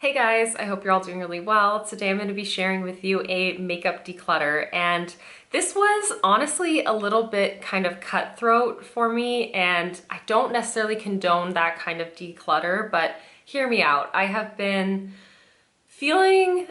Hey guys, I hope you're all doing really well. Today I'm going to be sharing with you a makeup declutter, and this was honestly a little bit kind of cutthroat for me, and I don't necessarily condone that kind of declutter, but hear me out. I have been feeling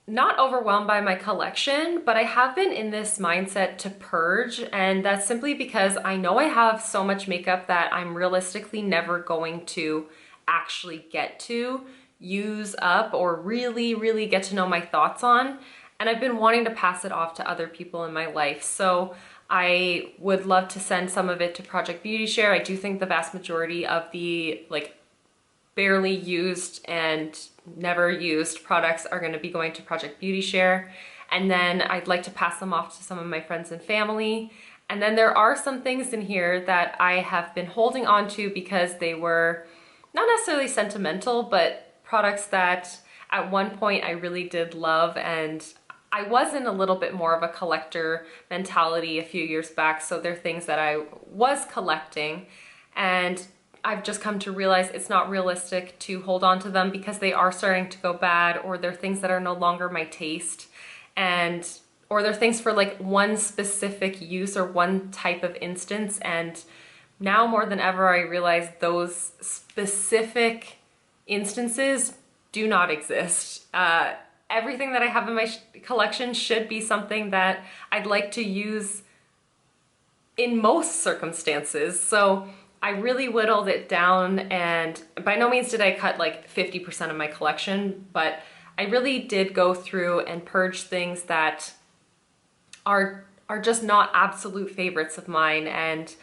not overwhelmed by my collection, but I have been in this mindset to purge, and that's simply because I know I have so much makeup that I'm realistically never going to actually get to use up or really get to know my thoughts on, and I've been wanting to pass it off to other people in my life. So I would love to send some of it to Project Beauty Share. I do think the vast majority of the barely used and never used products are going to be going to Project Beauty Share, and then I'd like to pass them off to some of my friends and family. And then there are some things in here that I have been holding on to because they were not necessarily sentimental, but products that at one point I really did love, and I was in a little bit more of a collector mentality a few years back, so they're things that I was collecting, and I've just come to realize it's not realistic to hold on to them because they are starting to go bad, or they're things that are no longer my taste, or they're things for like one specific use or one type of instance. And now more than ever I realize those specific instances do not exist. Everything that I have in my collection should be something that I'd like to use in most circumstances. So I really whittled it down, and by no means did I cut like 50% of my collection, but I really did go through and purge things that are just not absolute favorites of mine. And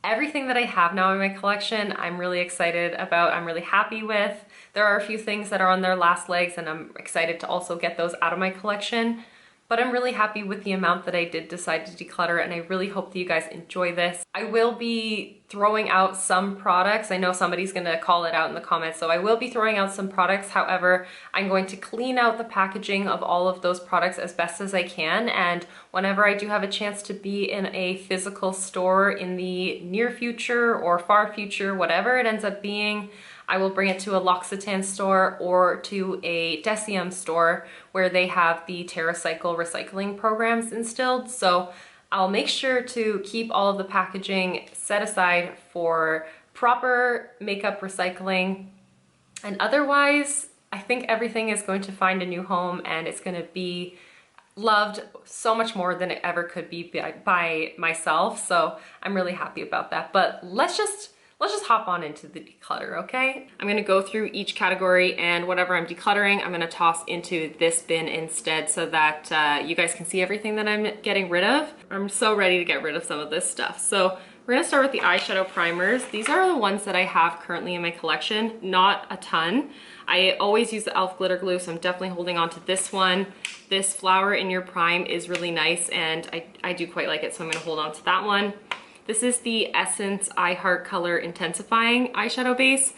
everything that I have now in my collection, I'm really excited about, I'm really happy with. There are a few things that are on their last legs, and I'm excited to also get those out of my collection. But I'm really happy with the amount that I did decide to declutter, and I really hope that you guys enjoy this. I will be throwing out some products. I know somebody's gonna call it out in the comments, so I will be throwing out some products. However, I'm going to clean out the packaging of all of those products as best as I can, and whenever I do have a chance to be in a physical store in the near future or far future, whatever it ends up being, I will bring it to a L'Occitane store or to a Deciem store where they have the TerraCycle recycling programs instilled. So I'll make sure to keep all of the packaging set aside for proper makeup recycling. And otherwise, I think everything is going to find a new home, and it's going to be loved so much more than it ever could be by myself. So I'm really happy about that. But let's just hop on into the declutter, okay? I'm gonna go through each category, and whatever I'm decluttering, I'm gonna toss into this bin instead so that you guys can see everything that I'm getting rid of. I'm so ready to get rid of some of this stuff. So we're gonna start with the eyeshadow primers. These are the ones that I have currently in my collection, not a ton. I always use the e.l.f. glitter glue, so I'm definitely holding on to this one. This Flower in Your Prime is really nice, and I do quite like it, so I'm gonna hold on to that one. This is the Essence I Heart Color Intensifying eyeshadow base.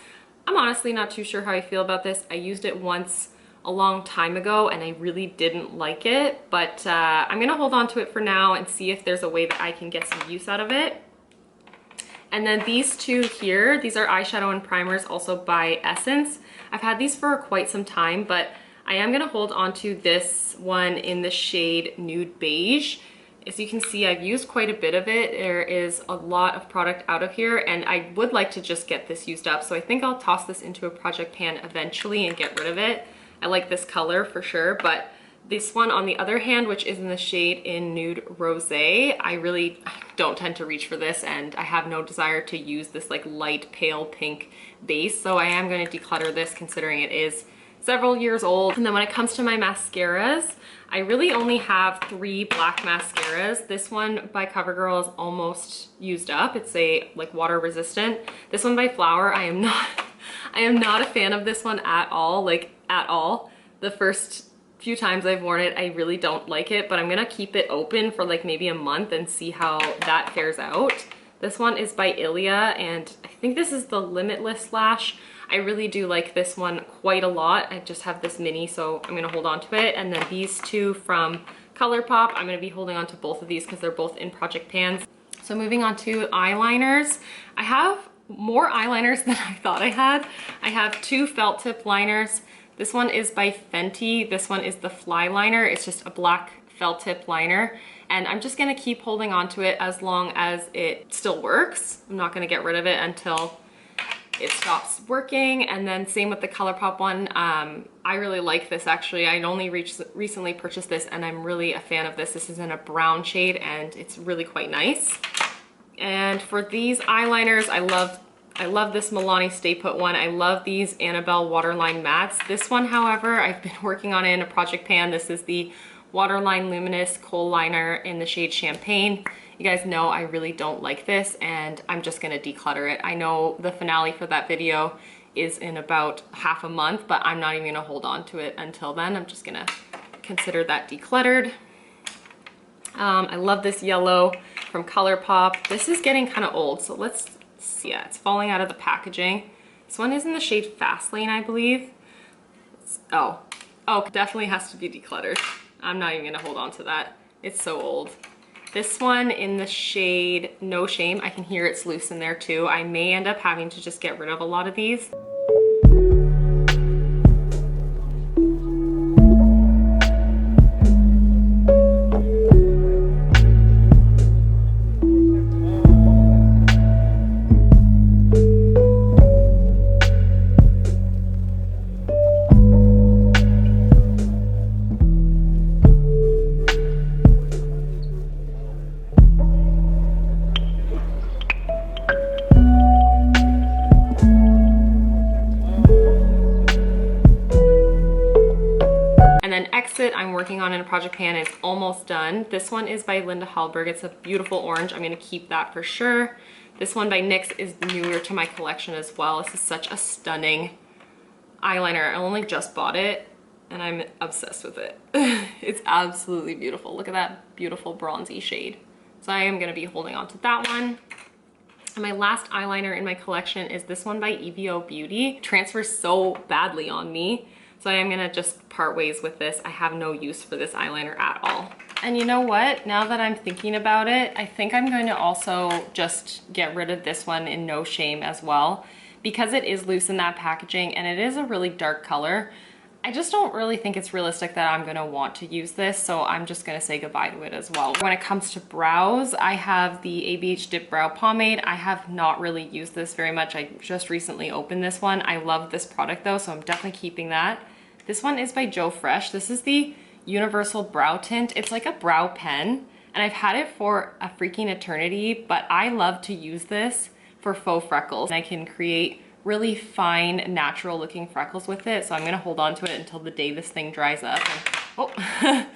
I'm honestly not too sure how I feel about this. I used it once a long time ago and I really didn't like it, but I'm gonna hold on to it for now and see if there's a way that I can get some use out of it. And then these two here, these are eyeshadow and primers, also by Essence. I've had these for quite some time, but I am gonna hold on to this one in the shade Nude Beige. As you can see, I've used quite a bit of it. There is a lot of product out of here, and I would like to just get this used up. So I think I'll toss this into a project pan eventually and get rid of it. I like this color for sure, but this one on the other hand, which is in the shade in Nude Rosé, I don't tend to reach for this, and I have no desire to use this like light pale pink base. So I am going to declutter this considering it is several years old. And then when it comes to my mascaras, I really only have 3 black mascaras. This one by CoverGirl is almost used up. It's like water resistant. This one by Flower, I am not a fan of this one at all, like at all. The first few times I've worn it, I really don't like it, but I'm gonna keep it open for like maybe a month and see how that fares out. This one is by Ilia, and I think this is the Limitless Lash. I really do like this one quite a lot. I just have this mini, so I'm gonna hold on to it. And then these two from Colourpop, I'm gonna be holding on to both of these because they're both in project pans. So moving on to eyeliners. I have more eyeliners than I thought I had. I have 2 felt tip liners. This one is by Fenty. This one is the Fly Liner. It's just a black felt tip liner. And I'm just gonna keep holding on to it as long as it still works. I'm not gonna get rid of it until it stops working. And then same with the Colourpop one. I really like this actually. I only recently purchased this and I'm really a fan of this. This is in a brown shade and it's really quite nice. And for these eyeliners, I love this Milani Stay Put one. I love these Annabelle Waterline Mattes. This one, however, I've been working on it in a project pan. This is the Waterline Luminous Kohl Liner in the shade Champagne. You guys know I really don't like this and I'm just gonna declutter it. I know the finale for that video is in about half a month, but I'm not even gonna hold on to it until then. I'm just gonna consider that decluttered. I love this yellow from Colourpop. This is getting kind of old, so let's see. Yeah, it's falling out of the packaging. This one is in the shade Fast Lane, I believe. Oh, definitely has to be decluttered. I'm not even gonna hold on to that. It's so old. This one in the shade No Shame. I can hear it's loose in there too. I may end up having to just get rid of a lot of these. I'm working on in a project pan. It's almost done. This one is by Linda Hallberg. It's a beautiful orange. I'm gonna keep that for sure. This one by NYX is newer to my collection as well. This is such a stunning eyeliner. I only just bought it and I'm obsessed with it. It's absolutely beautiful. Look at that beautiful bronzy shade. So I am gonna be holding on to that one. And my last eyeliner in my collection is this one by EVO Beauty. It transfers so badly on me. So I am gonna just part ways with this. I have no use for this eyeliner at all. And you know what? Now that I'm thinking about it, I think I'm going to also just get rid of this one in No Shame as well. Because it is loose in that packaging and it is a really dark color, I just don't really think it's realistic that I'm gonna want to use this, so I'm just gonna say goodbye to it as well. When it comes to brows, I have the ABH Dip Brow Pomade. I have not really used this very much. I just recently opened this one. I love this product though, so I'm definitely keeping that. This one is by Joe Fresh. This is the Universal Brow Tint. It's like a brow pen, and I've had it for a freaking eternity, but I love to use this for faux freckles. I can create really fine, natural looking freckles with it, so I'm gonna hold on to it until the day this thing dries up. And, oh,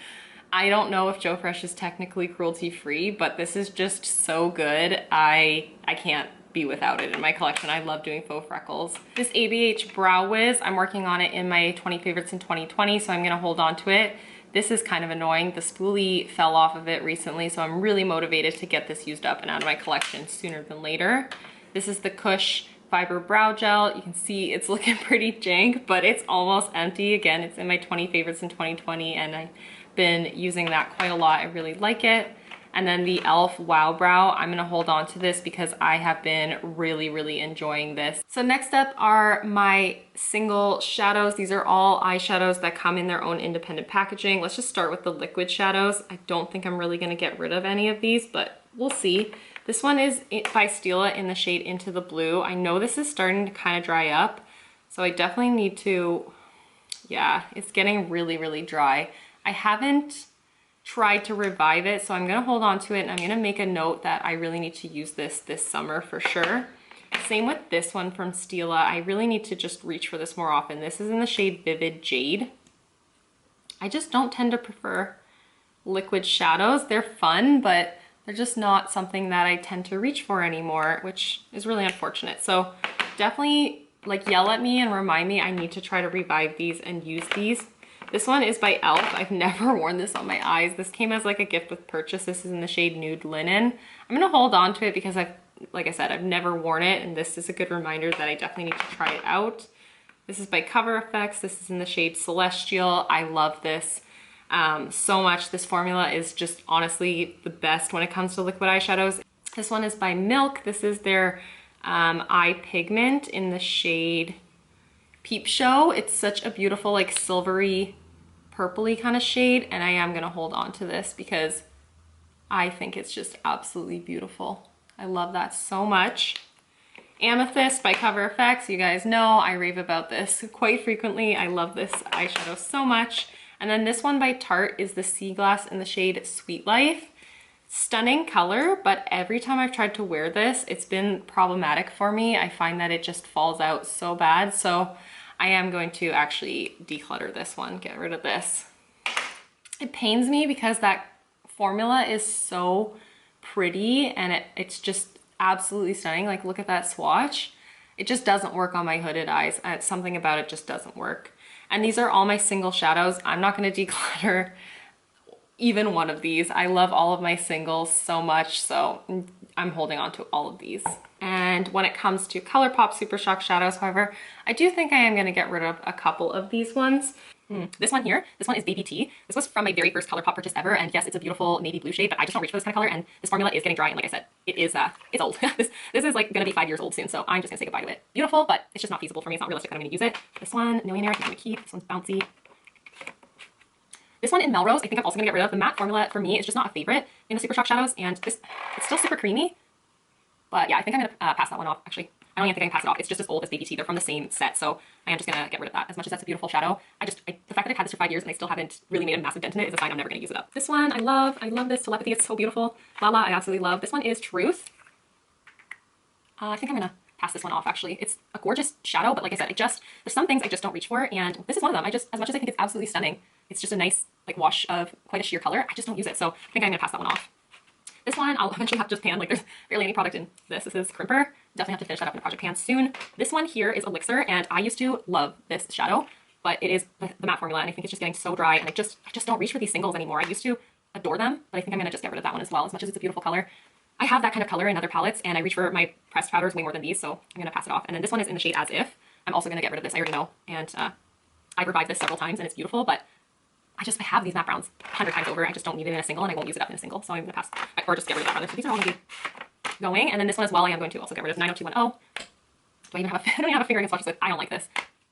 I don't know if Joe Fresh is technically cruelty free, but this is just so good. I can't be without it in my collection. I love doing faux freckles. This ABH Brow Wiz, I'm working on it in my 20 favorites in 2020, so I'm gonna hold on to it. This is kind of annoying. The spoolie fell off of it recently, so I'm really motivated to get this used up and out of my collection sooner than later. This is the Kush Fiber Brow Gel. You can see it's looking pretty jank, but it's almost empty. Again, it's in my 20 favorites in 2020, and I've been using that quite a lot. I really like it. And then the e.l.f. Wow Brow, I'm gonna hold on to this because I have been really enjoying this. So next up are my single shadows. These are all eyeshadows that come in their own independent packaging. Let's just start with the liquid shadows. I don't think I'm really gonna get rid of any of these, but we'll see. This one is by Stila in the shade Into the Blue. I know this is starting to kind of dry up, so I definitely need to, yeah, it's getting really dry. I haven't tried to revive it, so I'm gonna hold on to it and I'm gonna make a note that I really need to use this summer for sure. Same with this one from Stila. I really need to just reach for this more often. This is in the shade Vivid Jade. I just don't tend to prefer liquid shadows. They're fun, but they're just not something that I tend to reach for anymore, which is really unfortunate. So definitely like yell at me and remind me I need to try to revive these and use these. This one is by e.l.f. I've never worn this on my eyes. This came as like a gift with purchase. This is in the shade Nude Linen. I'm gonna hold on to it because like I said, I've never worn it, and this is a good reminder that I definitely need to try it out. This is by Cover FX. This is in the shade Celestial. I love this so much. This formula is just honestly the best when it comes to liquid eyeshadows. This one is by Milk. This is their eye pigment in the shade Peep Show. It's such a beautiful like silvery purpley kind of shade, and I am gonna hold on to this because I think it's just absolutely beautiful. I love that so much. Amethyst by Cover FX. You guys know I rave about this quite frequently. I love this eyeshadow so much. And then this one by Tarte is the Sea Glass in the shade Sweet Life. Stunning color, but every time I've tried to wear this, it's been problematic for me. I find that it just falls out so bad. So I am going to actually declutter this one, get rid of this. It pains me because that formula is so pretty and it's just absolutely stunning. Like, look at that swatch. It just doesn't work on my hooded eyes. Something about it just doesn't work. And these are all my single shadows. I'm not going to declutter even one of these. I love all of my singles so much, so I'm holding on to all of these. And when it comes to Colourpop Super Shock shadows, however, I do think I am going to get rid of a couple of these ones. This one here, this one is Baby Tea. This was from my very first Colourpop purchase ever, and yes, it's a beautiful navy blue shade, but I just don't reach for this kind of color, and this formula is getting dry, and like I said, it is, it's old. this is like gonna be 5 years old soon, so I'm just gonna say goodbye to it. Beautiful, but it's just not feasible for me. It's not realistic that I'm gonna use it. This one, Millionaire, I think I'm gonna keep. This one's Bouncy. This one in Melrose, I think I'm also gonna get rid of. The matte formula for me is just not a favorite in the Super Shock shadows, and this, it's still super creamy, but yeah, I think I'm gonna pass that one off, actually. I don't even think I can pass it off. It's just as old as Baby Tea. They're from the same set, so I am just gonna get rid of that. As much as that's a beautiful shadow, the fact that I've had this for 5 years and I still haven't really made a massive dent in it is a sign I'm never gonna use it up. This one, I love this Telepathy. It's so beautiful. Lala, I absolutely love. This one is Truth. I think I'm gonna pass this one off, actually. It's a gorgeous shadow, but like I said, there's some things I just don't reach for, and this is one of them. As much as I think it's absolutely stunning, it's just a nice like wash of quite a sheer color. I just don't use it, so I think I'm gonna pass that one off. This one, I'll eventually have to just pan. Like, there's barely any product in this. This is Crimper. Definitely have to finish that up in a project pan soon. This one here is Elixir, and I used to love this shadow, but it is the matte formula, and I think it's just getting so dry, and I just don't reach for these singles anymore. I used to adore them, but I think I'm gonna just get rid of that one as well. As much as it's a beautiful color, I have that kind of color in other palettes, and I reach for my pressed powders way more than these, so I'm gonna pass it off. And then this one is in the shade As If. I'm also gonna get rid of this. I already know, and I've revived this several times, and it's beautiful, but I have these matte browns 100 times over. I just don't need it in a single, and I won't use it up in a single, so I'm gonna pass, or just get rid of that rather. So these are all gonna be going, and then this one as well, I am going to also get rid of 90210. I don't even have a fingering swatches with. I don't like this.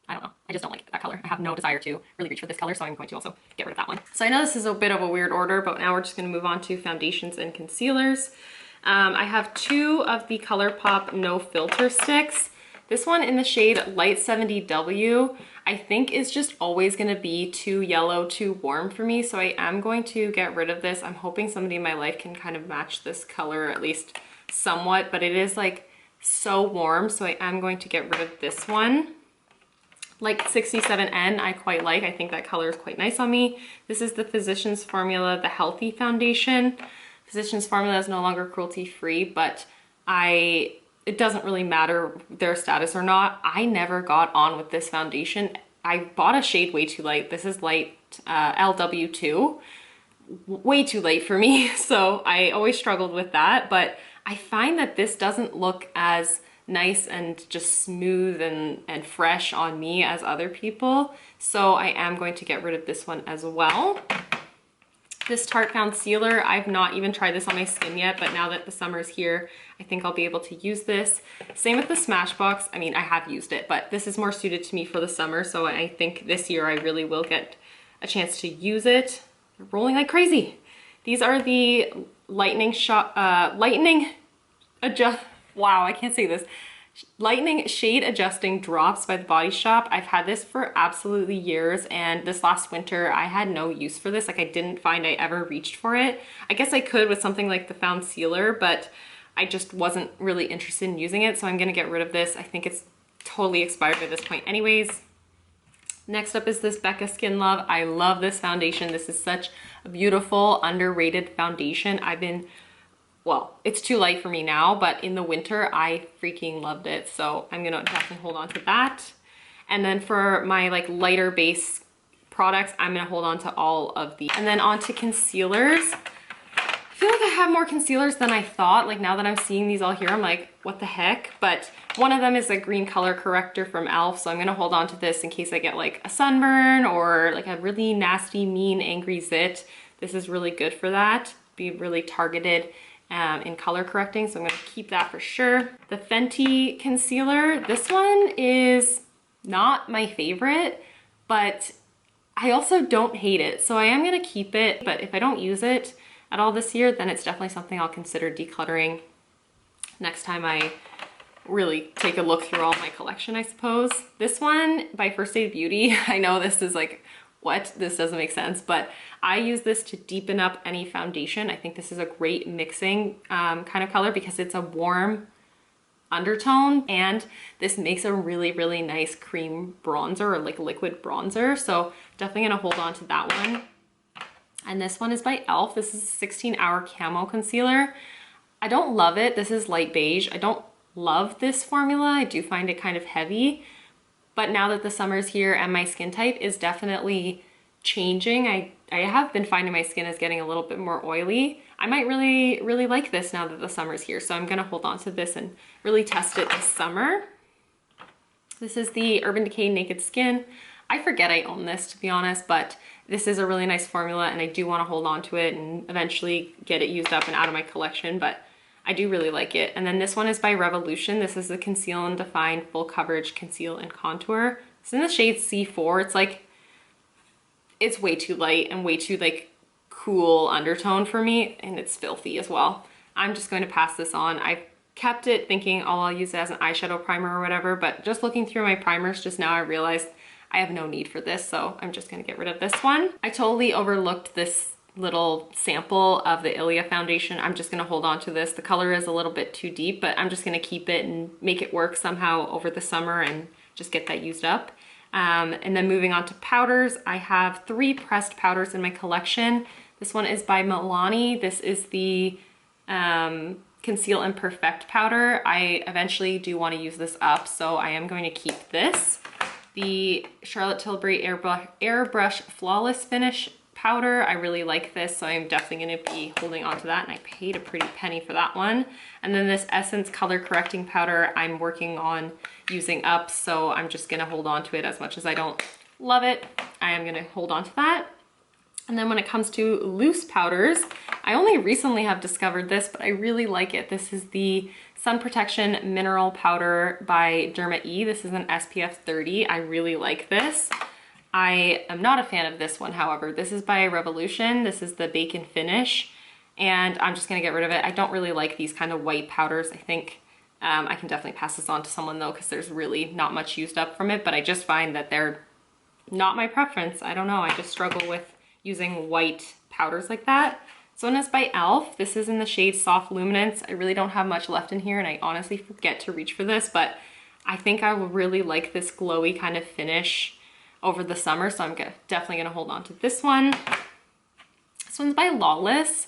I don't know. I just don't like that color. I have no desire to really reach for this color, so I'm going to also get rid of that one. So I know this is a bit of a weird order, but now we're just gonna move on to foundations and concealers. I have two of the Colourpop No Filter sticks. This one in the shade Light 70W, I think is just always gonna be too yellow, too warm for me. So I am going to get rid of this. I'm hoping somebody in my life can kind of match this color at least somewhat, but it is like so warm. So I am going to get rid of this one. Like 67N, I quite like. I think that color is quite nice on me. This is the Physicians Formula, the Healthy Foundation. Physicians Formula is no longer cruelty free, but it doesn't really matter their status or not. I never got on with this foundation. I bought a shade way too light. This is light LW2, way too light for me. So I always struggled with that, but I find that this doesn't look as nice and just smooth and fresh on me as other people. So I am going to get rid of this one as well. This Tarte Concealer, I've not even tried this on my skin yet, but now that the summer is here, I think I'll be able to use this. Same with the Smashbox. I mean, I have used it, but this is more suited to me for the summer, so I think this year I really will get a chance to use it. They're rolling like crazy. These are the Lightning Shade Adjusting Drops by The Body Shop. I've had this for absolutely years, and this last winter I had no use for this. Like, I didn't find I ever reached for it. I guess I could with something like the Found Sealer, but I just wasn't really interested in using it, so I'm gonna get rid of this. I think it's totally expired by this point anyways. Next up is this Becca Skin Love. I love this foundation. This is such a beautiful, underrated foundation. Well, it's too light for me now, but in the winter, I freaking loved it. So I'm gonna definitely hold on to that. And then for my like lighter base products, I'm gonna hold on to all of these. And then on to concealers. I feel like I have more concealers than I thought. Like, now that I'm seeing these all here, I'm like, what the heck? But one of them is a green color corrector from e.l.f. So I'm gonna hold on to this in case I get like a sunburn or like a really nasty, mean, angry zit. This is really good for that. Be really targeted in color correcting, so I'm gonna keep that for sure. The Fenty concealer, this one is not my favorite, but I also don't hate it. So I am gonna keep it, but if I don't use it at all this year, then it's definitely something I'll consider decluttering next time I really take a look through all my collection, I suppose. This one by First Aid Beauty, I know this is like, what? This doesn't make sense, but I use this to deepen up any foundation. I think this is a great mixing kind of color because it's a warm undertone, and this makes a really, really nice cream bronzer or like liquid bronzer. So definitely gonna hold on to that one. And this one is by e.l.f. This is a 16-hour camo concealer. I don't love it. This is light beige. I don't love this formula. I do find it kind of heavy, but now that the summer's here and my skin type is definitely changing, I have been finding my skin is getting a little bit more oily. I might really like this now that the summer's here. So I'm gonna hold on to this and really test it this summer. This is the Urban Decay Naked Skin. I forget I own this, to be honest, but this is a really nice formula and I do wanna hold on to it and eventually get it used up and out of my collection, but I do really like it. And then this one is by Revolution. This is the Conceal and Define Full Coverage Conceal and Contour. It's in the shade C4. It's like, it's way too light and way too like cool undertone for me, and it's filthy as well. I'm just going to pass this on. I kept it thinking, oh, I'll use it as an eyeshadow primer or whatever, but just looking through my primers just now, I realized I have no need for this, so I'm just gonna get rid of this one. I totally overlooked this little sample of the Ilia foundation. I'm just gonna hold on to this. The color is a little bit too deep, but I'm just gonna keep it and make it work somehow over the summer and just get that used up. And then moving on to powders, I have 3 pressed powders in my collection. This one is by Milani. This is the Conceal and Perfect powder. I eventually do want to use this up, so I am going to keep this. The Charlotte Tilbury Airbrush Flawless Finish powder, I really like this, so I'm definitely going to be holding on to that, and I paid a pretty penny for that one. And then this Essence Color Correcting powder I'm working on using up, so I'm just going to hold on to it. As much as I don't love it, I am going to hold on to that. And then when it comes to loose powders, I only recently have discovered this, but I really like it. This is the Sun Protection Mineral Powder by Derma E. This is an SPF 30. I really like this. I am not a fan of this one, however. This is by Revolution. This is the Bacon Finish, and I'm just gonna get rid of it. I don't really like these kind of white powders. I think I can definitely pass this on to someone though, because there's really not much used up from it, but I just find that they're not my preference. I don't know, I just struggle with using white powders like that. This one is by e.l.f. This is in the shade Soft Luminance. I really don't have much left in here, and I honestly forget to reach for this, but I think I will really like this glowy kind of finish over the summer, so I'm definitely gonna hold on to this one. This one's by Lawless.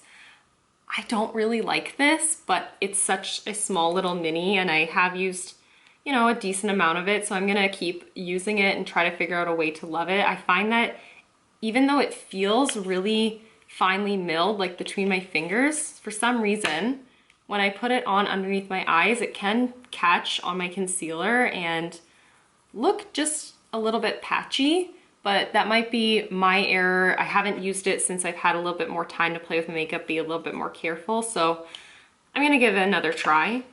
I don't really like this, but it's such a small little mini, and I have used, you know, a decent amount of it, so I'm gonna keep using it and try to figure out a way to love it. I find that even though it feels really finely milled, like between my fingers, for some reason, when I put it on underneath my eyes, it can catch on my concealer and look just a little bit patchy, but that might be my error. I haven't used it since I've had a little bit more time to play with makeup, be a little bit more careful, so I'm gonna give it another try.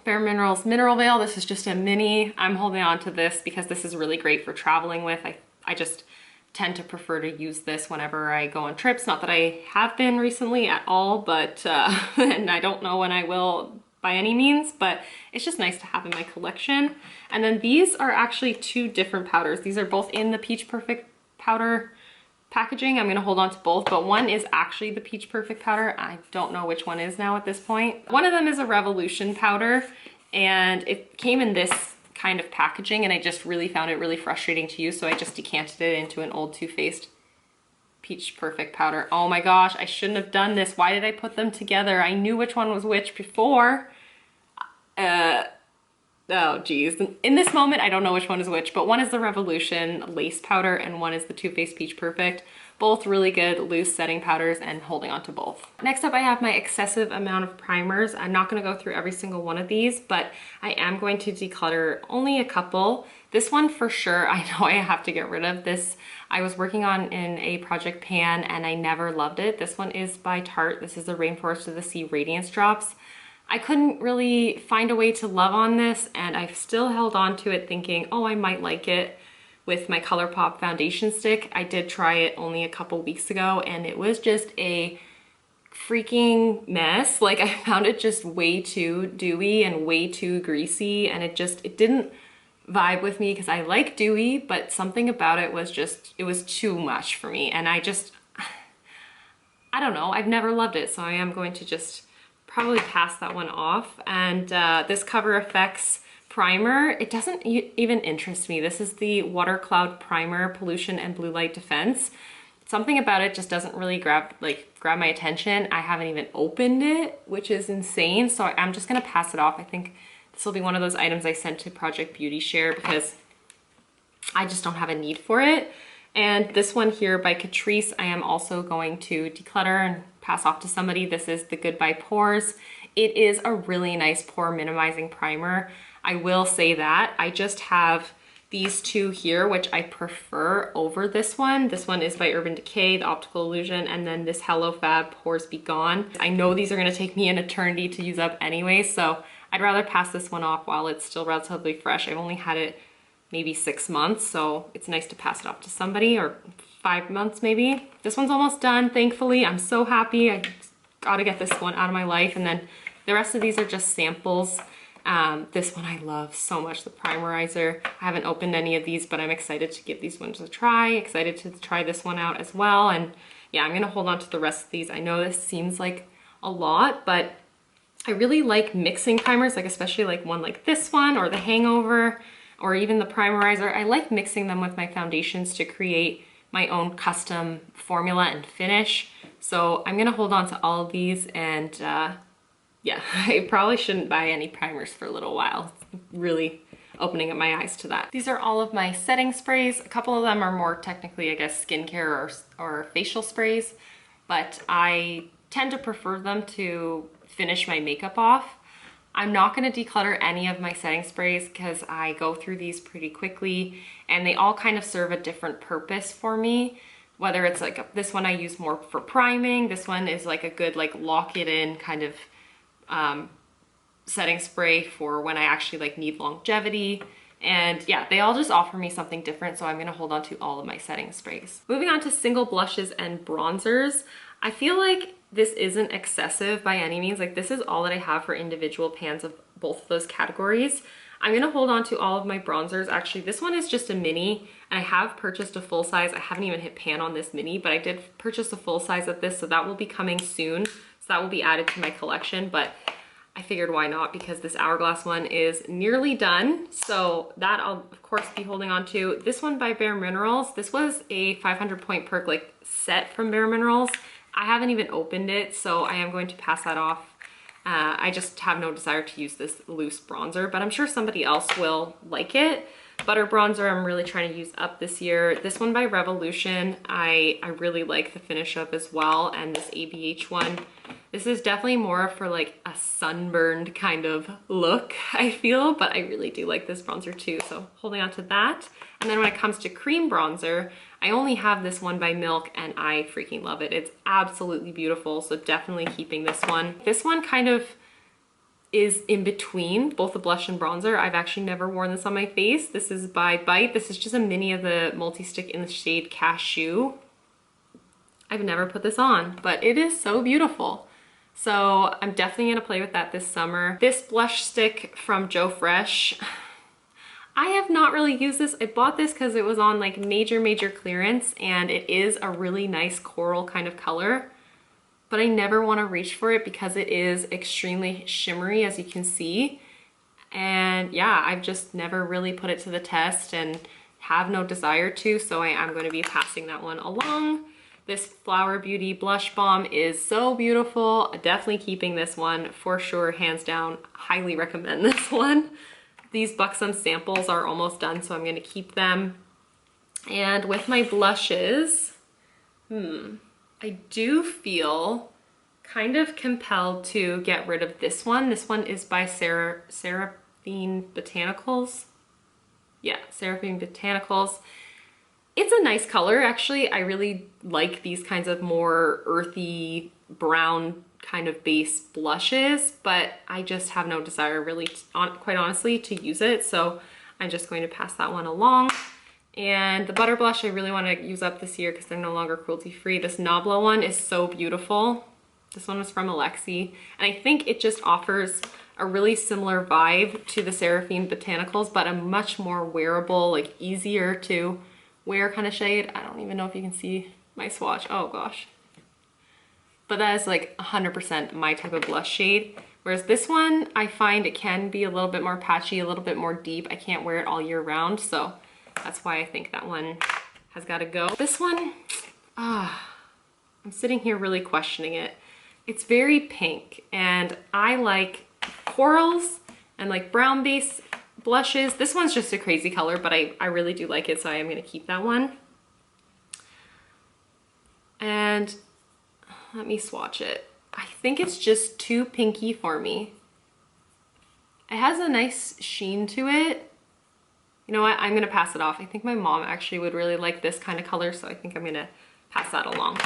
Bare Minerals Mineral Veil, this is just a mini. I'm holding on to this because this is really great for traveling with. I just tend to prefer to use this whenever I go on trips. Not that I have been recently at all, but and I don't know when I will by any means, but it's just nice to have in my collection. And then these are actually 2 different powders. These are both in the Peach Perfect powder packaging. I'm gonna hold on to both, but one is actually the Peach Perfect powder. I don't know which one is now at this point. One of them is a Revolution powder, and it came in this kind of packaging, and I just really found it really frustrating to use, so I just decanted it into an old Too Faced Peach Perfect powder. Oh my gosh, I shouldn't have done this. Why did I put them together? I knew which one was which before. Oh geez. In this moment, I don't know which one is which, but one is the Revolution Lace Powder and one is the Too Faced Peach Perfect. Both really good loose setting powders, and holding on to both. Next up, I have my excessive amount of primers. I'm not gonna go through every single one of these, but I am going to declutter only a couple. This one for sure, I know I have to get rid of this. I was working on in a project pan and I never loved it. This one is by Tarte. This is the Rainforest of the Sea Radiance Drops. I couldn't really find a way to love on this, and I've still held on to it thinking, oh, I might like it with my Colourpop foundation stick. I did try it only a couple weeks ago, and it was just a freaking mess. Like, I found it just way too dewy and way too greasy, and it didn't vibe with me because I like dewy, but something about it was just, it was too much for me. And I don't know, I've never loved it, so I am going to just probably pass that one off. And this Cover FX primer, it doesn't even interest me. This is the Water Cloud Primer, Pollution and Blue Light Defense. Something about it just doesn't really grab my attention. I haven't even opened it, which is insane. So I'm just gonna pass it off. I think this will be one of those items I sent to Project Beauty Share because I just don't have a need for it. And this one here by Catrice, I am also going to declutter and pass off to somebody. This is the Goodbye Pores. It is a really nice pore minimizing primer. I will say that. I just have these two here, which I prefer over this one. This one is by Urban Decay, the Optical Illusion, and then this Hello Fab Pores Be Gone. I know these are gonna take me an eternity to use up anyway, so I'd rather pass this one off while it's still relatively fresh. I've only had it maybe 6 months, so it's nice to pass it off to somebody, or 5 months maybe. This one's almost done, thankfully. I'm so happy. I gotta get this one out of my life, and then the rest of these are just samples. This one I love so much, the Primerizer. I haven't opened any of these, but I'm excited to give these ones a try. Excited to try this one out as well. And yeah, I'm gonna hold on to the rest of these. I know this seems like a lot, but I really like mixing primers, like especially like one like this one or the Hangover or even the Primerizer. I like mixing them with my foundations to create my own custom formula and finish. So I'm gonna hold on to all of these, and yeah, I probably shouldn't buy any primers for a little while. Really opening up my eyes to that. These are all of my setting sprays. A couple of them are more technically, I guess, skincare or facial sprays, but I tend to prefer them to finish my makeup off. I'm not gonna declutter any of my setting sprays because I go through these pretty quickly, and they all kind of serve a different purpose for me. Whether it's like this one I use more for priming, this one is like a good like lock it in kind of setting spray for when I actually like need longevity. And yeah, they all just offer me something different, so I'm gonna hold on to all of my setting sprays. Moving on to single blushes and bronzers. I feel like this isn't excessive by any means. Like, this is all that I have for individual pans of both of those categories. I'm gonna hold on to all of my bronzers. Actually, this one is just a mini, and I have purchased a full size. I haven't even hit pan on this mini, but I did purchase a full size of this, so that will be coming soon. So that will be added to my collection, but I figured why not, because this Hourglass one is nearly done. So that I'll of course be holding on to. This one by Bare Minerals. This was a 500 point perk like set from Bare Minerals. I haven't even opened it, so I am going to pass that off. I just have no desire to use this loose bronzer, but I'm sure somebody else will like it. Butter bronzer I'm really trying to use up this year. This one by Revolution, I really like the finish of as well, and this ABH one. This is definitely more for like a sunburned kind of look, I feel, but I really do like this bronzer too, so holding on to that. And then when it comes to cream bronzer, I only have this one by Milk, and I freaking love it. It's absolutely beautiful, so definitely keeping this one. This one kind of is in between both the blush and bronzer. I've actually never worn this on my face. This is by Bite. This is just a mini of the multi-stick in the shade Cashew. I've never put this on, but it is so beautiful. So I'm definitely gonna play with that this summer. This blush stick from Joe Fresh, I have not really used this. I bought this because it was on like major clearance, and it is a really nice coral kind of color, but I never want to reach for it because it is extremely shimmery, as you can see. And yeah, I've just never really put it to the test and have no desire to, so I am going to be passing that one along. This Flower Beauty Blush Balm is so beautiful. Definitely keeping this one for sure, hands down. Highly recommend this one. These Buxom samples are almost done, so I'm going to keep them. And with my blushes, I do feel kind of compelled to get rid of this one. This one is by Seraphine Botanicals. Yeah, Seraphine Botanicals. It's a nice color, actually. I really like these kinds of more earthy brown kind of base blushes, but I just have no desire really, quite honestly, to use it. So I'm just going to pass that one along. And the butter blush I really want to use up this year because they're no longer cruelty free. This Nabla one is so beautiful. This one was from Alexi, and I think it just offers a really similar vibe to the Seraphine Botanicals, but a much more wearable, like easier to wear kind of shade. I don't even know if you can see my swatch. Oh gosh. But that is like 100% my type of blush shade. Whereas this one, I find it can be a little bit more patchy, a little bit more deep. I can't wear it all year round, so that's why I think that one has got to go. This one, I'm sitting here really questioning it. It's very pink, and I like corals and like brown base blushes. This one's just a crazy color, but I really do like it, so I am going to keep that one. And let me swatch it. I think it's just too pinky for me. It has a nice sheen to it. You know what? I'm going to pass it off. I think my mom actually would really like this kind of color, so I think I'm going to pass that along.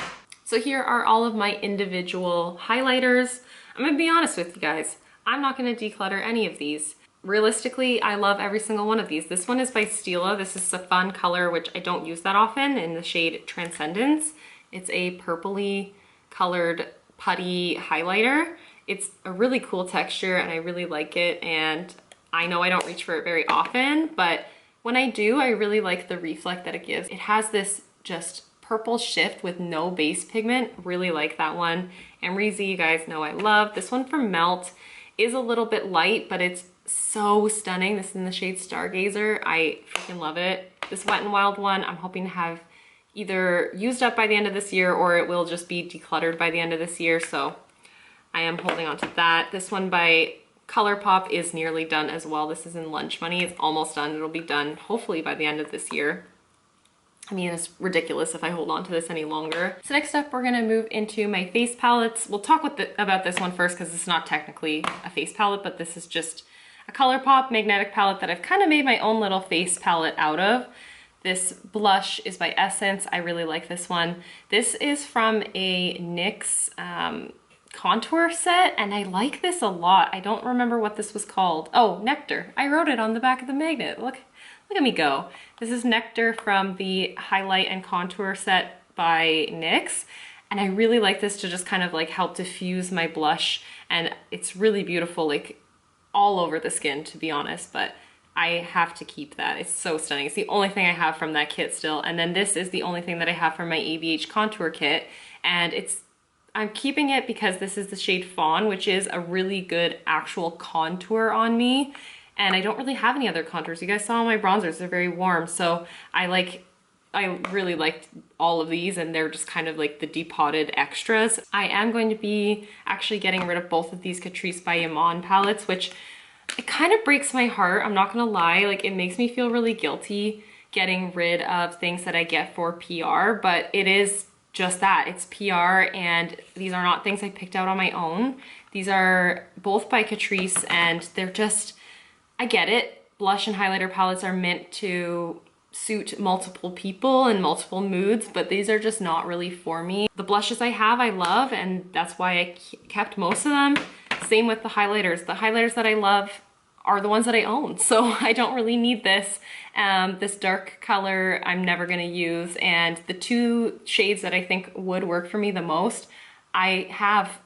So here are all of my individual highlighters. I'm gonna be honest with you guys. I'm not gonna declutter any of these. Realistically, I love every single one of these. This one is by Stila. This is a fun color, which I don't use that often, in the shade Transcendence. It's a purpley colored putty highlighter. It's a really cool texture and I really like it. And I know I don't reach for it very often, but when I do, I really like the reflect that it gives. It has this just purple shift with no base pigment. Really like that one. And Reezy, you guys know I love. This one from Melt is a little bit light, but it's so stunning. This is in the shade Stargazer. I freaking love it. This Wet n Wild one, I'm hoping to have either used up by the end of this year or it will just be decluttered by the end of this year. So I am holding on to that. This one by Colourpop is nearly done as well. This is in Lunch Money. It's almost done. It'll be done hopefully by the end of this year. I mean, it's ridiculous if I hold on to this any longer. So next up, we're gonna move into my face palettes. We'll talk about this one first because it's not technically a face palette, but this is just a Colourpop magnetic palette that I've kind of made my own little face palette out of. This blush is by Essence. I really like this one. This is from a NYX contour set, and I like this a lot. I don't remember what this was called. Oh, Nectar. I wrote it on the back of the magnet. Look at me go. This is Nectar from the highlight and contour set by NYX. And I really like this to just kind of like help diffuse my blush. And it's really beautiful, like all over the skin, to be honest, but I have to keep that. It's so stunning. It's the only thing I have from that kit still. And then this is the only thing that I have from my ABH contour kit. And I'm keeping it because this is the shade Fawn, which is a really good actual contour on me. And I don't really have any other contours. You guys saw my bronzers, they're very warm. So I really liked all of these, and they're just kind of like the depotted extras. I am going to be actually getting rid of both of these Catrice by Iman palettes, which it kind of breaks my heart. I'm not gonna lie, like it makes me feel really guilty getting rid of things that I get for PR, but it is just that, it's PR, and these are not things I picked out on my own. These are both by Catrice, and they're just, I get it. Blush and highlighter palettes are meant to suit multiple people and multiple moods, but these are just not really for me. The blushes I have, I love, and that's why I kept most of them. Same with the highlighters. The highlighters that I love are the ones that I own, so I don't really need this. This dark color I'm never gonna use, and the two shades that I think would work for me the most, I have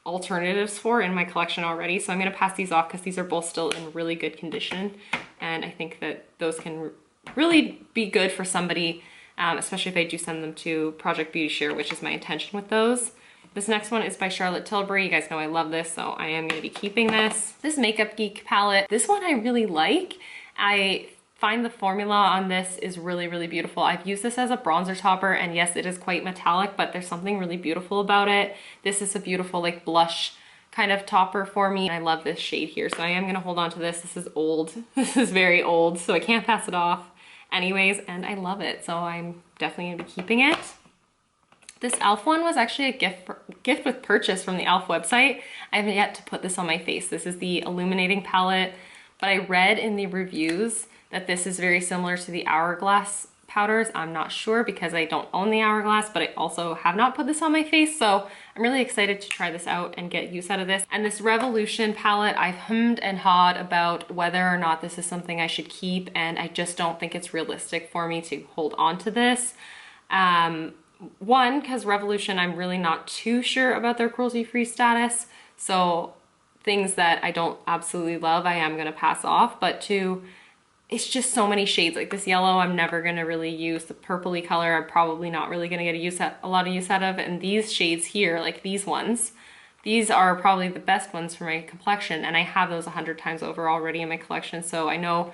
alternatives for in my collection already, so I'm going to pass these off because these are both still in really good condition, and I think that those can really be good for somebody, especially if I do send them to Project Beauty Share, which is my intention with those. This next one is by Charlotte Tilbury. You guys know I love this, so I am going to be keeping this. This Makeup Geek palette, this one I really like. I find the formula on this is really, really beautiful. I've used this as a bronzer topper, and yes, it is quite metallic, but there's something really beautiful about it. This is a beautiful like blush kind of topper for me. I love this shade here, so I am gonna hold on to this. This is old. This is very old, so I can't pass it off anyways, and I love it, so I'm definitely gonna be keeping it. This e.l.f. one was actually a gift with purchase from the e.l.f. website. I haven't yet to put this on my face. This is the illuminating palette, but I read in the reviews that this is very similar to the Hourglass powders. I'm not sure because I don't own the Hourglass, but I also have not put this on my face. So I'm really excited to try this out and get use out of this. And this Revolution palette, I've hummed and hawed about whether or not this is something I should keep, and I just don't think it's realistic for me to hold on to this. One, because Revolution, I'm really not too sure about their cruelty-free status. So things that I don't absolutely love, I am gonna pass off. But two, it's just so many shades. Like this yellow, I'm never gonna really use. The purpley color, I'm probably not really gonna get a lot of use out of. And these shades here, like these ones, these are probably the best ones for my complexion. And I have those 100 times over already in my collection. So I know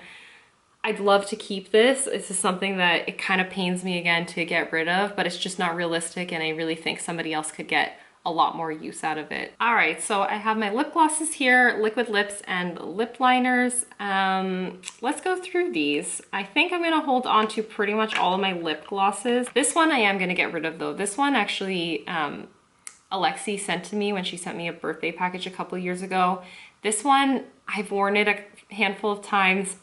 I'd love to keep this. This is something that it kind of pains me again to get rid of, but it's just not realistic, and I really think somebody else could get a lot more use out of it. All right, so I have my lip glosses here, liquid lips and lip liners. Let's go through these. I think I'm gonna hold on to pretty much all of my lip glosses. This one I am gonna get rid of though. This one actually, Alexi sent to me when she sent me a birthday package a couple years ago. This one, I've worn it a handful of times.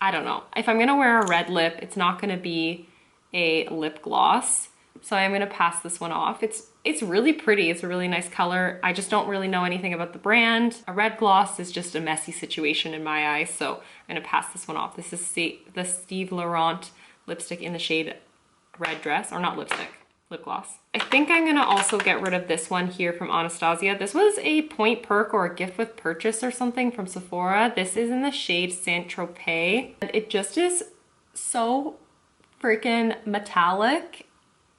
I don't know. If I'm gonna wear a red lip, it's not gonna be a lip gloss. So I'm gonna pass this one off. It's really pretty. It's a really nice color. I just don't really know anything about the brand. A red gloss is just a messy situation in my eyes, so I'm gonna pass this one off. This is the Steve Laurent lipstick in the shade Red Dress, or not lipstick, lip gloss. I think I'm gonna also get rid of this one here from Anastasia. This was a point perk or a gift with purchase or something from Sephora. This is in the shade Saint Tropez. And it just is so freaking metallic.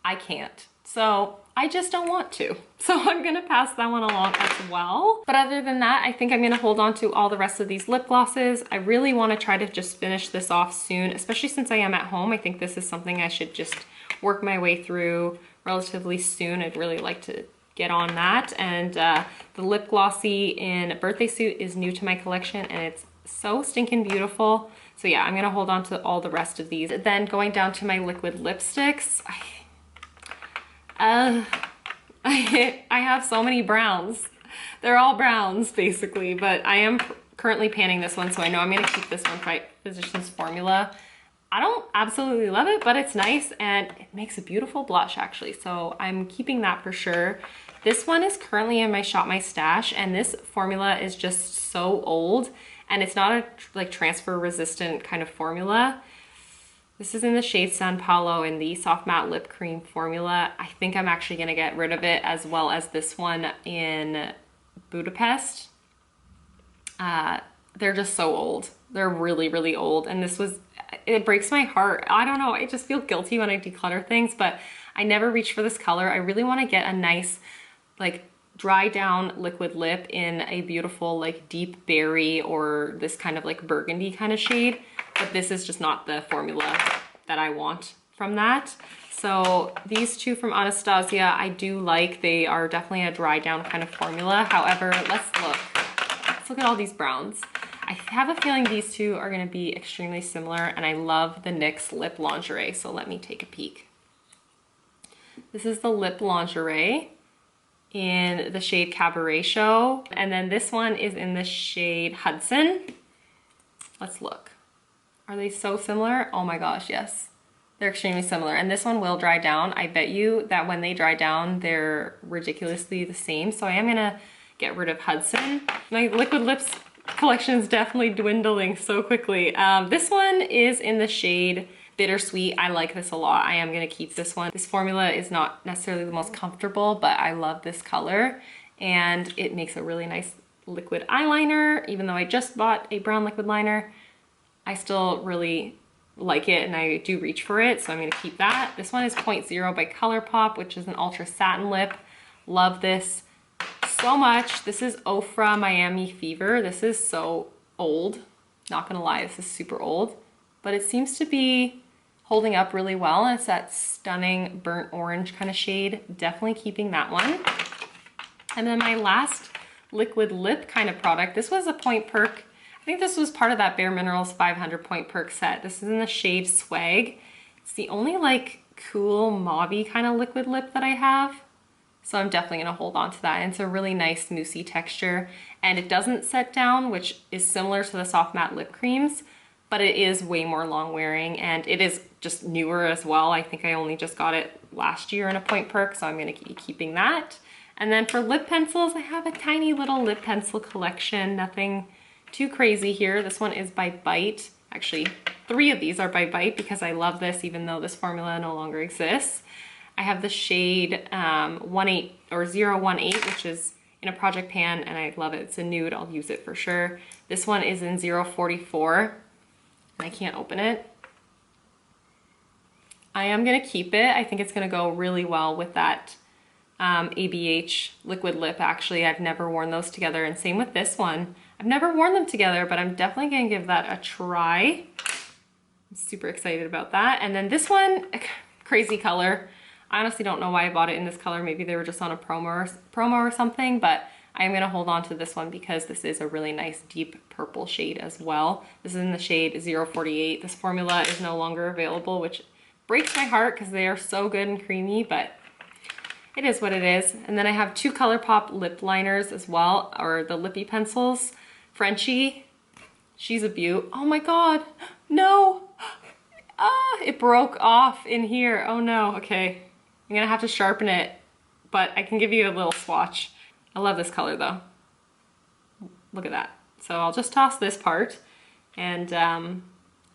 I can't. So I just don't want to. So I'm gonna pass that one along as well. But other than that, I think I'm gonna hold on to all the rest of these lip glosses. I really wanna try to just finish this off soon, especially since I am at home. I think this is something I should just work my way through relatively soon. I'd really like to get on that. And the lip glossy in Birthday Suit is new to my collection, and it's so stinking beautiful. So yeah, I'm gonna hold on to all the rest of these. Then going down to my liquid lipsticks, I have so many browns. They're all browns basically, but I am currently panning this one, so I know I'm gonna keep this one by Physicians Formula. I don't absolutely love it, but it's nice and it makes a beautiful blush actually. So I'm keeping that for sure. This one is currently in my Shop My Stash, and this formula is just so old, and it's not a like transfer resistant kind of formula. This is in the shade San Paulo in the Soft Matte Lip Cream formula. I think I'm actually gonna get rid of it, as well as this one in Budapest. They're just so old. They're really, really old. And this was, it breaks my heart. I don't know, I just feel guilty when I declutter things, but I never reach for this color. I really wanna get a nice, like, dry down liquid lip in a beautiful, like, deep berry or this kind of like burgundy kind of shade. But this is just not the formula that I want from that. So these two from Anastasia, I do like. They are definitely a dry down kind of formula. However, let's look at all these browns. I have a feeling these two are gonna be extremely similar, and I love the NYX Lip Lingerie, so let me take a peek. This is the Lip Lingerie in the shade Cabaret Show, and then this one is in the shade Hudson. Let's look. Are they so similar? Oh my gosh, yes. They're extremely similar, and this one will dry down. I bet you that when they dry down, they're ridiculously the same, so I am gonna get rid of Hudson. My liquid lips collection is definitely dwindling so quickly. This one is in the shade Bittersweet. I like this a lot. I am gonna keep this one. This formula is not necessarily the most comfortable, but I love this color, and it makes a really nice liquid eyeliner. Even though I just bought a brown liquid liner, I still really like it, and I do reach for it, so I'm gonna keep that. This one is 0.0 by Colourpop, which is an ultra satin lip. Love this so much. This is Ofra Miami Fever. This is so old. Not gonna lie, this is super old, but it seems to be holding up really well. And it's that stunning burnt orange kind of shade. Definitely keeping that one. And then my last liquid lip kind of product, this was a point perk. I think this was part of that Bare Minerals 500 point perk set. This is in the shade Swag. It's the only like cool mauvey kind of liquid lip that I have. So I'm definitely gonna hold on to that. And it's a really nice moussey texture, and it doesn't set down, which is similar to the soft matte lip creams, but it is way more long wearing and it is just newer as well. I think I only just got it last year in a point perk, so I'm gonna keep keeping that. And then for lip pencils, I have a tiny little lip pencil collection, nothing too crazy here. This one is by Bite. Actually, 3 of these are by Bite because I love this even though this formula no longer exists. I have the shade 018, which is in a project pan, and I love it. It's a nude, I'll use it for sure. This one is in 044, and I can't open it. I am gonna keep it. I think it's gonna go really well with that ABH liquid lip. Actually, I've never worn those together, and same with this one. I've never worn them together, but I'm definitely gonna give that a try. I'm super excited about that. And then this one, crazy color. I honestly don't know why I bought it in this color. Maybe they were just on a promo or something, but I'm gonna hold on to this one because this is a really nice deep purple shade as well. This is in the shade 048. This formula is no longer available, which breaks my heart because they are so good and creamy, but it is what it is. And then I have 2 Colourpop lip liners as well, or the lippy pencils. Frenchie, she's a beaut. Oh my God, no. Ah, it broke off in here. Oh no, okay. I'm gonna have to sharpen it, but I can give you a little swatch. I love this color though. Look at that. So I'll just toss this part and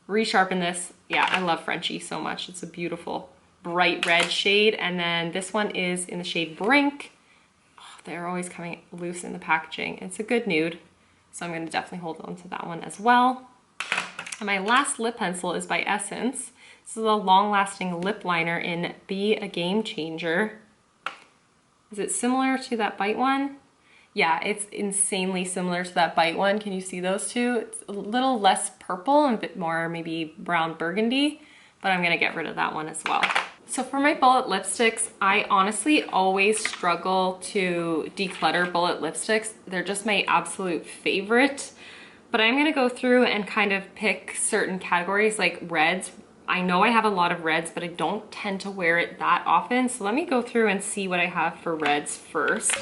resharpen this. Yeah, I love Frenchie so much. It's a beautiful bright red shade. And then this one is in the shade Brink. Oh, they're always coming loose in the packaging. It's a good nude. So I'm gonna definitely hold on to that one as well. And my last lip pencil is by Essence. This is a long-lasting lip liner in Be a Game Changer. Is it similar to that Bite one? Yeah, it's insanely similar to that Bite one. Can you see those two? It's a little less purple and a bit more maybe brown burgundy, but I'm gonna get rid of that one as well. So for my bullet lipsticks, I honestly always struggle to declutter bullet lipsticks. They're just my absolute favorite. But I'm gonna go through and kind of pick certain categories like reds. I know I have a lot of reds, but I don't tend to wear it that often. So let me go through and see what I have for reds first.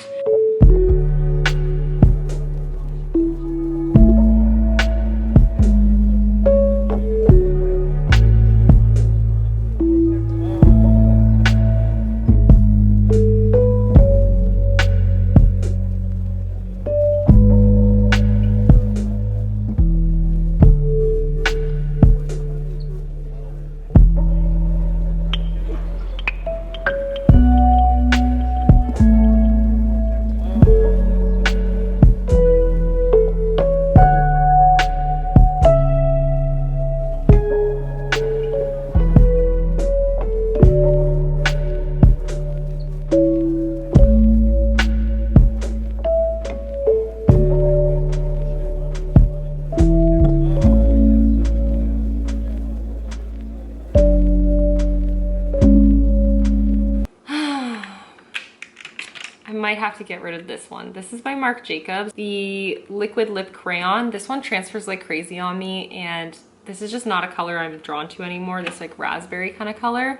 Might have to get rid of this one. This is by Marc Jacobs, the liquid lip crayon. This one transfers like crazy on me, and this is just not a color I'm drawn to anymore. This like raspberry kind of color.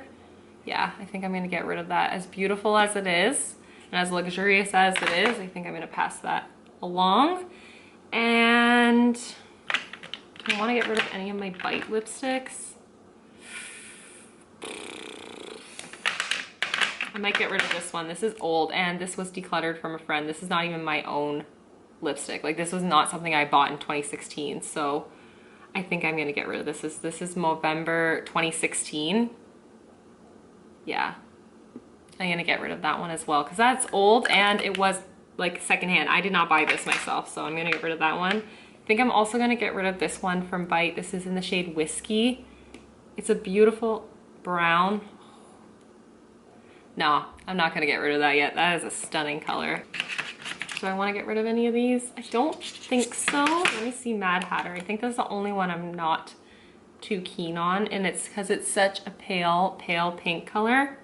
Yeah, I think I'm gonna get rid of that. As beautiful as it is and as luxurious as it is, I think I'm gonna pass that along. And do I want to get rid of any of my Bite lipsticks? I might get rid of this one. This is old and this was decluttered from a friend. This is not even my own lipstick. Like this was not something I bought in 2016. So I think I'm gonna get rid of this. This is November 2016. Yeah, I'm gonna get rid of that one as well because that's old and it was like secondhand. I did not buy this myself, so I'm gonna get rid of that one. I think I'm also gonna get rid of this one from Bite. This is in the shade Whiskey. It's a beautiful brown. No, I'm not gonna get rid of that yet. That is a stunning color. Do I wanna get rid of any of these? I don't think so. Let me see Mad Hatter. I think that's the only one I'm not too keen on, and it's because it's such a pale pink color.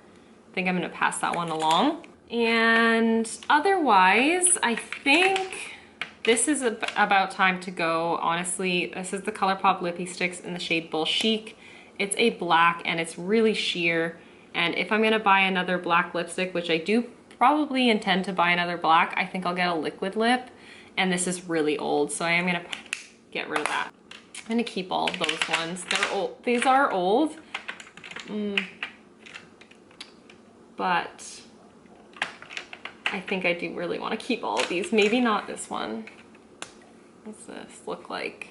I think I'm gonna pass that one along. And otherwise, I think this is about time to go. Honestly, this is the Colourpop Lippy Sticks in the shade Bull Chic. It's a black and it's really sheer. And if I'm gonna buy another black lipstick, which I do probably intend to buy another black, I think I'll get a liquid lip. And this is really old, so I am gonna get rid of that. gonna keep all of those ones. They're old. These are old. But I think I do really want to keep all of these. Maybe not this one. What's this look like?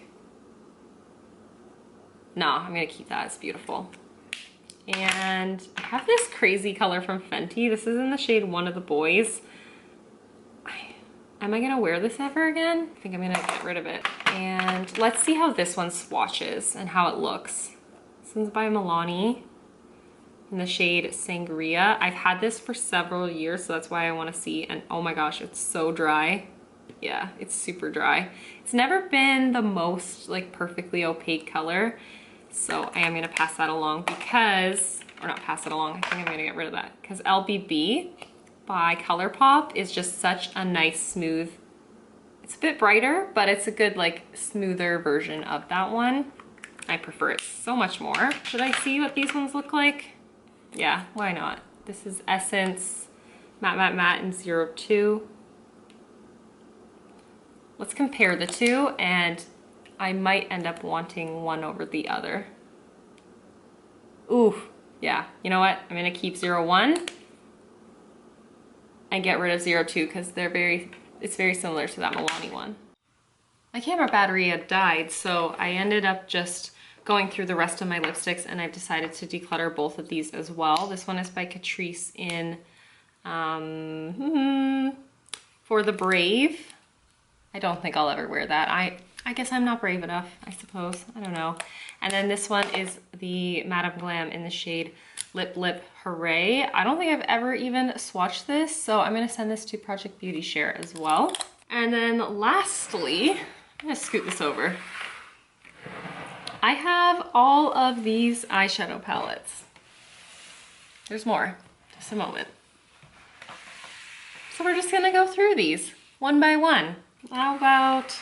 No, I'm gonna keep that. It's beautiful. And I have this crazy color from Fenty. This is in the shade One of the Boys. Am I gonna wear this ever again? I think I'm gonna get rid of it. And let's see how this one swatches and how it looks. This one's by Milani in the shade Sangria. I've had this for several years, so that's why I wanna see. And oh my gosh, it's so dry. Yeah, it's super dry. It's never been the most like perfectly opaque color. So I am gonna pass that along because, or not pass it along, I think I'm gonna get rid of that. Because LBB by Colourpop is just such a nice smooth, it's a bit brighter, but it's a good like smoother version of that one. I prefer it so much more. Should I see what these ones look like? Yeah, why not? This is Essence Matte Matte Matte in 02. Let's compare the two, and I might end up wanting one over the other. Ooh, yeah, you know what? I'm gonna keep 01 and get rid of 02 because it's very similar to that Milani one. My camera battery had died, so I ended up just going through the rest of my lipsticks, and I've decided to declutter both of these as well. This one is by Catrice in For the Brave. I don't think I'll ever wear that. I guess I'm not brave enough, I suppose. I don't know. And then this one is the Madame Glam in the shade Lip Lip Hooray. I don't think I've ever even swatched this, so I'm gonna send this to Project Beauty Share as well. And then lastly, I'm gonna scoot this over. I have all of these eyeshadow palettes. There's more, just a moment. So we're just gonna go through these one by one. How about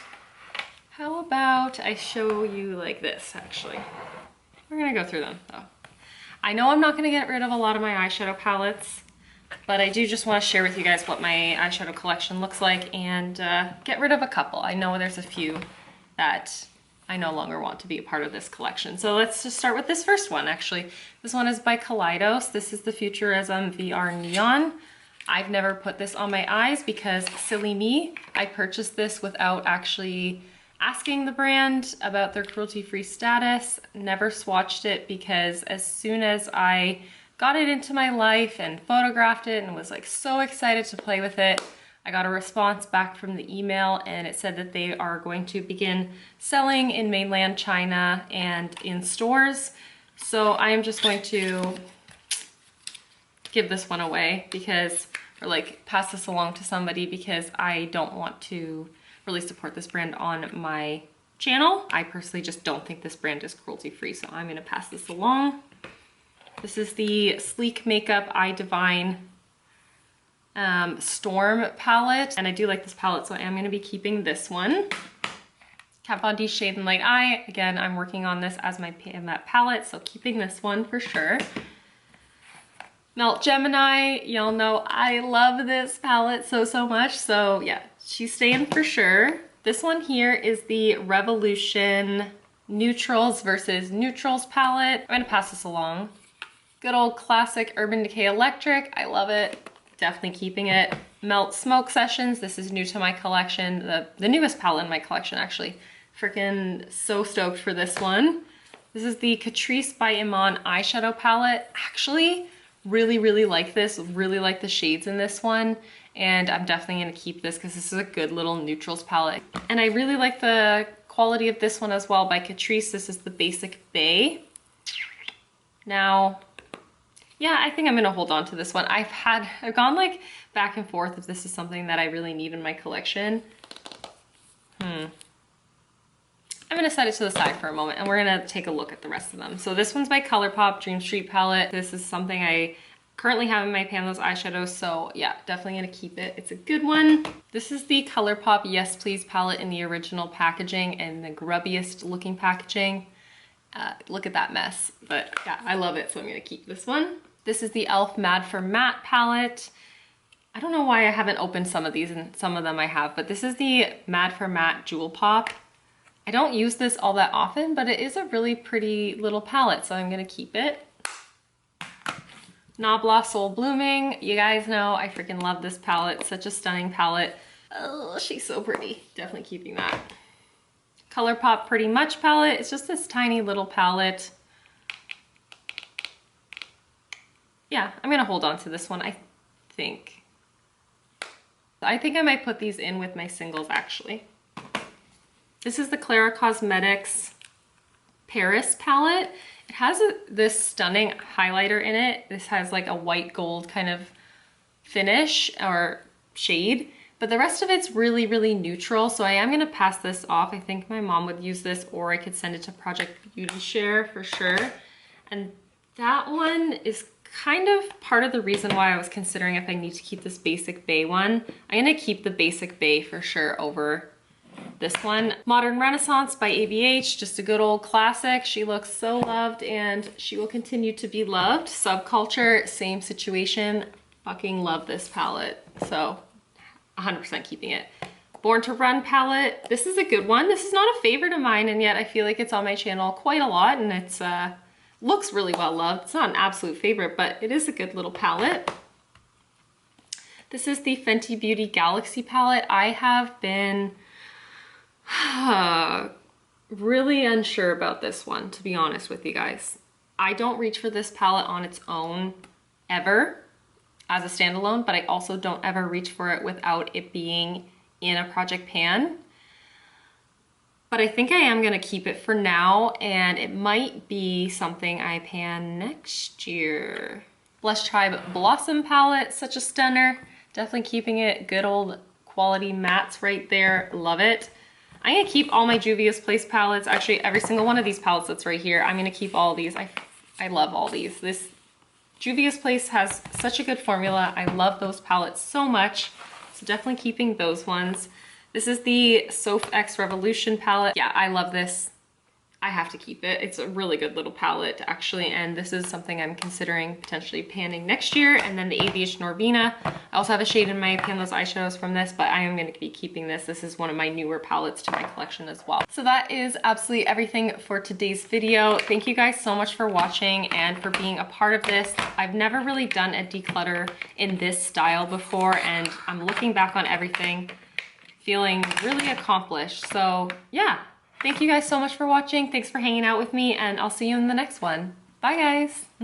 I show you like this, actually. We're gonna go through them though. I know I'm not gonna get rid of a lot of my eyeshadow palettes, but I do just wanna share with you guys what my eyeshadow collection looks like and get rid of a couple. I know there's a few that I no longer want to be a part of this collection. So let's just start with this first one, actually. This one is by Kaleidos. This is the Futurism VR Neon. I've never put this on my eyes because, silly me, I purchased this without actually asking the brand about their cruelty-free status. Never swatched it because as soon as I got it into my life and photographed it and was like so excited to play with it, I got a response back from the email and it said that they are going to begin selling in mainland China and in stores. So I am just going to give this one away because, or like pass this along to somebody because I don't want to really support this brand on my channel. I personally just don't think this brand is cruelty free, so I'm gonna pass this along. This is the Sleek Makeup Eye Divine Storm palette, and I do like this palette, so I am gonna be keeping this one. Kat Von D Shade and Light Eye. Again, I'm working on this as my matte palette, so keeping this one for sure. Melt Gemini, y'all know I love this palette so much, so yeah, she's staying for sure. This one here is the Revolution Neutrals versus Neutrals palette. I'm gonna pass this along. Good old classic Urban Decay Electric, I love it, definitely keeping it. Melt Smoke Sessions, this is new to my collection, the newest palette in my collection actually. Freaking so stoked for this one. This is the Catrice by Iman eyeshadow palette. Actually, really like this, really like the shades in this one, and I'm definitely gonna keep this because this is a good little neutrals palette. And I really like the quality of this one as well by Catrice. This is the Basic Bay. Now, yeah, I think I'm gonna hold on to this one. I've gone like back and forth if this is something that I really need in my collection. I'm gonna set it to the side for a moment and we're gonna take a look at the rest of them. So this one's by Colourpop Dream Street palette. This is something I currently have in my Panlos eyeshadows, so yeah, definitely gonna keep it. It's a good one. This is the Colourpop Yes Please palette in the original packaging and the grubbiest looking packaging. Look at that mess, but yeah, I love it, so I'm gonna keep this one. This is the e.l.f. Mad for Matte palette. I don't know why I haven't opened some of these, and some of them I have, but this is the Mad for Matte Jewel Pop. I don't use this all that often, but it is a really pretty little palette, so I'm gonna keep it. Nabla Soul Blooming. You guys know I freaking love this palette. Such a stunning palette. Oh, she's so pretty. Definitely keeping that. Colourpop Pretty Much palette. It's just this tiny little palette. Yeah, I'm gonna hold on to this one, I think. I think I might put these in with my singles actually. This is the Clara Cosmetics Paris palette. It has this stunning highlighter in it. This has like a white gold kind of finish or shade, but the rest of it's really, really neutral. So I am gonna pass this off. I think my mom would use this, or I could send it to Project Beauty Share for sure. And that one is kind of part of the reason why I was considering if I need to keep this Basic Bay one. I'm gonna keep the Basic Bay for sure over this one. Modern Renaissance by ABH, just a good old classic. She looks so loved and she will continue to be loved. Subculture, same situation. Fucking love this palette. So 100% keeping it. Born to Run palette. This is a good one. This is not a favorite of mine, and yet I feel like it's on my channel quite a lot, and it's looks really well loved. It's not an absolute favorite, but it is a good little palette. This is the Fenty Beauty Galaxy palette. I have been really unsure about this one, to be honest with you guys. I don't reach for this palette on its own ever as a standalone, but I also don't ever reach for it without it being in a project pan. But I think I am gonna keep it for now, and it might be something I pan next year. Blush Tribe Blossom palette, such a stunner. Definitely keeping it. Good old quality mattes right there, love it. I'm gonna keep all my Juvia's Place palettes. Actually, every single one of these palettes that's right here, I'm gonna keep all these. I love all these. This Juvia's Place has such a good formula. I love those palettes so much. So definitely keeping those ones. This is the Soph X Revolution palette. Yeah, I love this. I have to keep it. It's a really good little palette actually, and this is something I'm considering potentially panning next year. And then the ABH Norvina. I also have a shade in my Panless eyeshadows from this, but I am going to be keeping this. This is one of my newer palettes to my collection as well. So that is absolutely everything for today's video. Thank you guys so much for watching and for being a part of this. I've never really done a declutter in this style before, and I'm looking back on everything feeling really accomplished. So yeah. Thank you guys so much for watching. Thanks for hanging out with me, and I'll see you in the next one. Bye guys.